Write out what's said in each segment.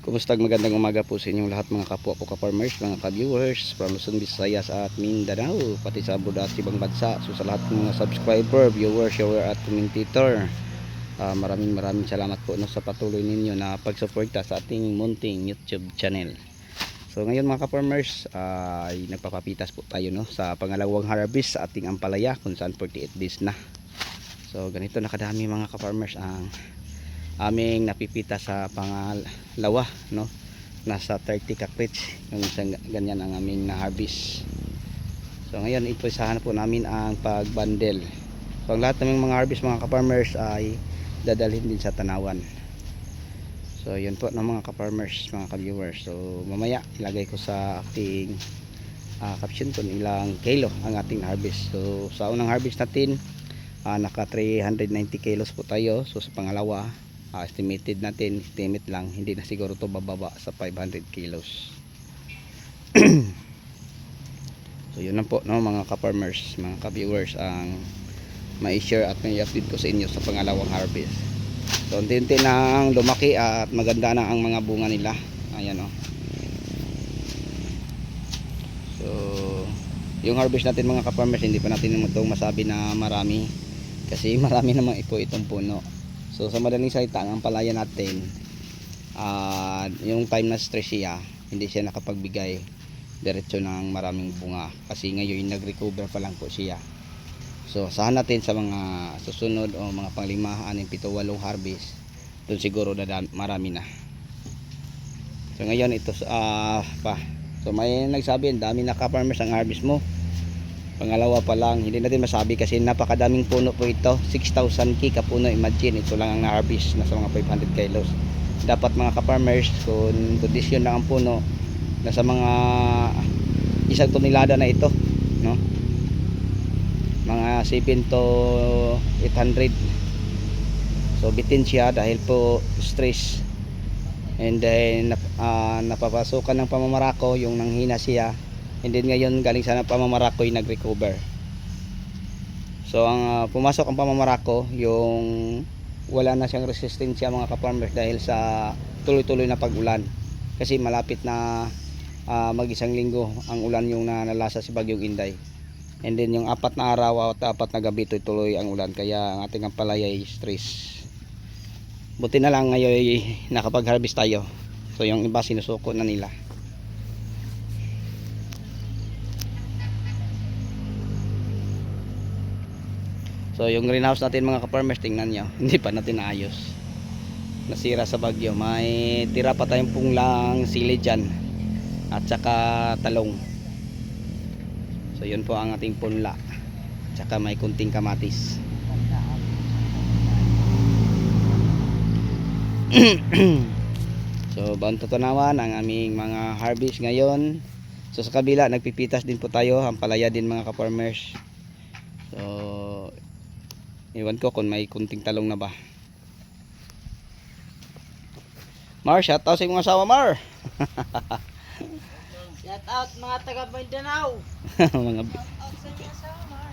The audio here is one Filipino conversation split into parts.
Kumusta, magandang umaga po sa inyong lahat mga kapwa ko ka-farmers, mga ka-viewers from Luzon, Visayas at Mindanao, pati sa abroad at ibang bansa. So sa lahat ng mga subscriber, viewers, share at commentator, maraming salamat po sa patuloy ninyo na pagsuporta sa ating munting YouTube channel. So ngayon mga ka-farmers, ay nagpapapitas po tayo sa pangalawang harvest sa ating ampalaya kung saan 48 days na. So ganito nakadami mga ka-farmers ang aming napipita sa pangalawa, nasa 30 crates yung isang ganyan ang aming na harvest. So ngayon ipusahan po namin ang pagbundle. So ang lahat ng mga harvest mga ka-farmers ay dadalhin din sa tanawan. So yun po ng mga ka-farmers, mga ka-viewers. So mamaya ilagay ko sa ating caption kung ilang kilo ang ating harvest. So sa unang harvest natin naka 390 kilos po tayo. So sa pangalawa estimate lang, hindi na siguro to bababa sa 500 kilos. So yun na po mga ka-farmers, mga ka-viewers, ang mai-share at mai-update ko sa inyo sa pangalawang harvest. So unti-unti nang lumaki at maganda na ang mga bunga nila. Ayan So yung harvest natin mga ka-farmers, hindi pa natin itong masabi na marami kasi marami namang ito itong puno. So sa madaling salita, ang ampalaya natin, yung time na stress siya, hindi siya nakapagbigay diretso ng maraming bunga kasi ngayon nag-recover pa lang po siya. So asahan natin sa mga susunod o mga panglima, 6, 7, 8 harvest, doon siguro marami na. So ngayon ito so may nagsabi, ang dami na ka-farmers ang harvest mo. Pangalawa pa lang, hindi natin masabi kasi napakadaming puno po ito. 6,000 ki kapuno, imagine, ito lang ang na-harvest, nasa mga 500 kilos. Dapat mga ka-farmers, kung kondisyon lang ang puno, nasa mga 1 tonelada na ito, mga 7 to 800. So bitin siya dahil po stress, and then napapasukan ng pamamarako, yung nanghina siya. And then ngayon galing sana pamamarako yung nag-recover. So ang pumasok ang pamamarako, yung wala na siyang resistensya mga ka-farmers dahil sa tuloy-tuloy na pag-ulan. Kasi malapit na mag-1 linggo ang ulan yung nalasa si Bagyong Inday. And then yung 4 na araw at 4 na gabi tuloy ang ulan, kaya ang ating ampalaya ay stress. Buti na lang ngayon nakapag-harvest tayo. So yung iba sinusuko na nila. So yung greenhouse natin mga ka-farmers, tingnan nyo, hindi pa natin naayos, nasira sa bagyo. May tira pa tayong punglang sili dyan at saka talong. So yun po ang ating punla, tsaka may kunting kamatis. So baon tutunawan ang aming mga harvest ngayon. So sa kabila nagpipitas din po tayo, ampalaya din mga ka-farmers. So iwan ko kung may kunting talong na ba. Mar, shout out sa mga asawa, Mar. Shout out mga taga Mindanao. Mga Shout out sa mga asawa, Mar.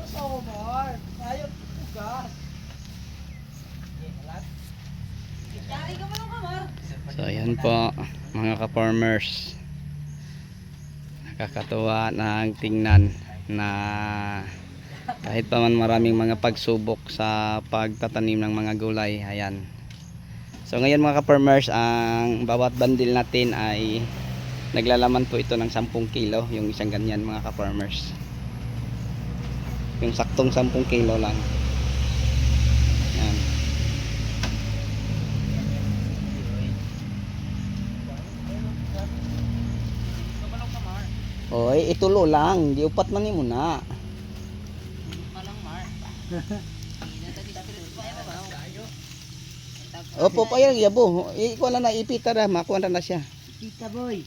Asawa, Mar. Ayot ugas. Kitari ka man ka, Mar. So ayan po mga ka-farmers, nakakatuwa na tingnan na kahit pa man maraming mga pagsubok sa pagtatanim ng mga gulay. Ayan. So ngayon mga ka-farmers, ang bawat bundle natin ay naglalaman po ito ng 10 kilo, yung isang ganyan mga ka-farmers, yung saktong 10 kilo lang. Ayan. Oy, itulo lang, di upat man mo na. Palang, Mar. Opo, payag yabo. Ikuha na ipita na, makuha na siya. Kita, boy.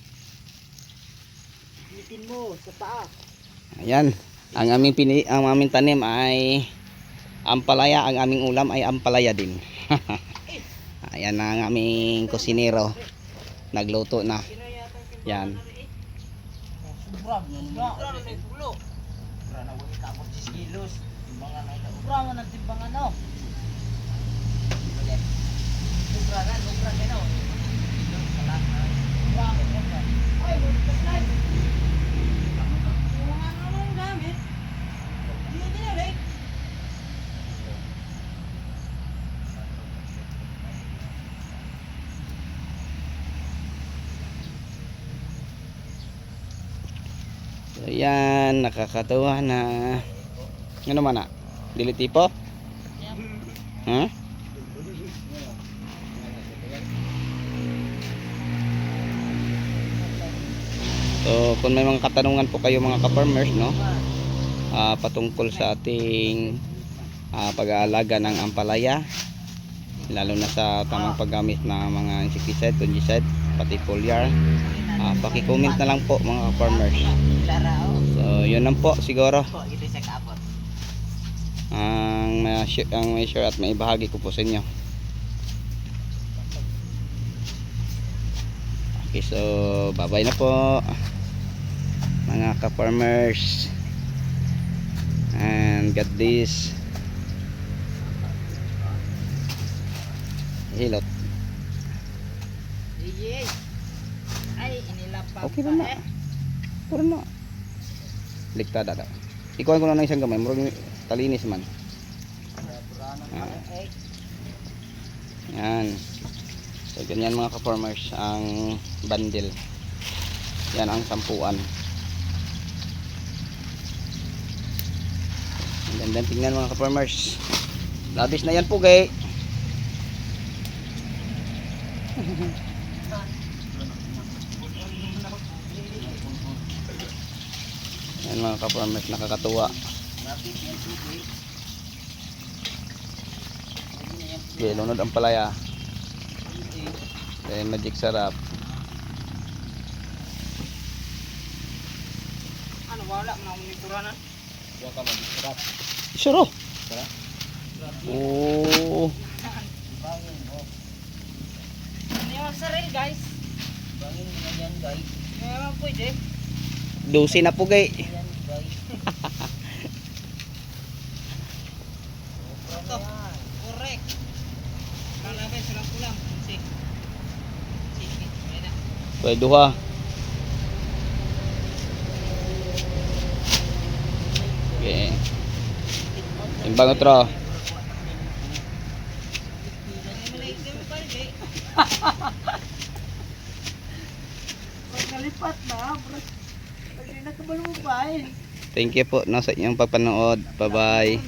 Ipitin mo sa paa. Ayan, ang aming tanim ay ampalaya, ang aming ulam ay ampalaya din. Ayan na ang aming kusinero, nagluto na. Yan. Bravo, may pulo. 20 kilos. Timbangan na ito. Ubra mo ng timbangan, no? Ubra ka, no? Ay, mag-slide. Yung ano nung gamit. Hindi dinalik. So, yan, nakakatuwa na. Ano man na? Dili tipo? Huh? So, kung may mga katanungan po kayo mga ka-farmers, no? Patungkol sa ating pag-aalaga ng ampalaya, lalo na sa tamang paggamit ng mga insecticide, fungicide, pati foliar, paki-comment na lang po mga ka-farmers. So, yun lang po siguro ang may share at may bahagi ko po sa inyo. Okay, so bye-bye na po mga ka-farmers, and God bless. Hilot. Ay, inilapag Okay ba na? Puro na. Liktada daw. Ikuha ko na ng isang gamay. Murag talinis man. Yan. So ganyan mga ka-farmers ang bundle. Yan ang sampuan. Ang gandang tingnan mga ka-farmers. Labis na yan po gay. Yan mga ka-farmers, nakakatuwa. Okay, lunod ang palaya. Okay, magic sarap. Ano, wala mo na monitoranan? Huwag ka mag-sarap. Suro. Oh. Ano yung saril, guys? Bangin mo na yan, guys. Ngayon pwede. 12 na po gay. Yan, guys. Ito, correct. Lalabay silang kulang. Sige. Sige, ayan na. Pwede duha. Okay. Timbang otro. Pagkalipat na, pag nakabalo mo pa eh. Thank you po no, sa inyong pagpanood. Bye bye.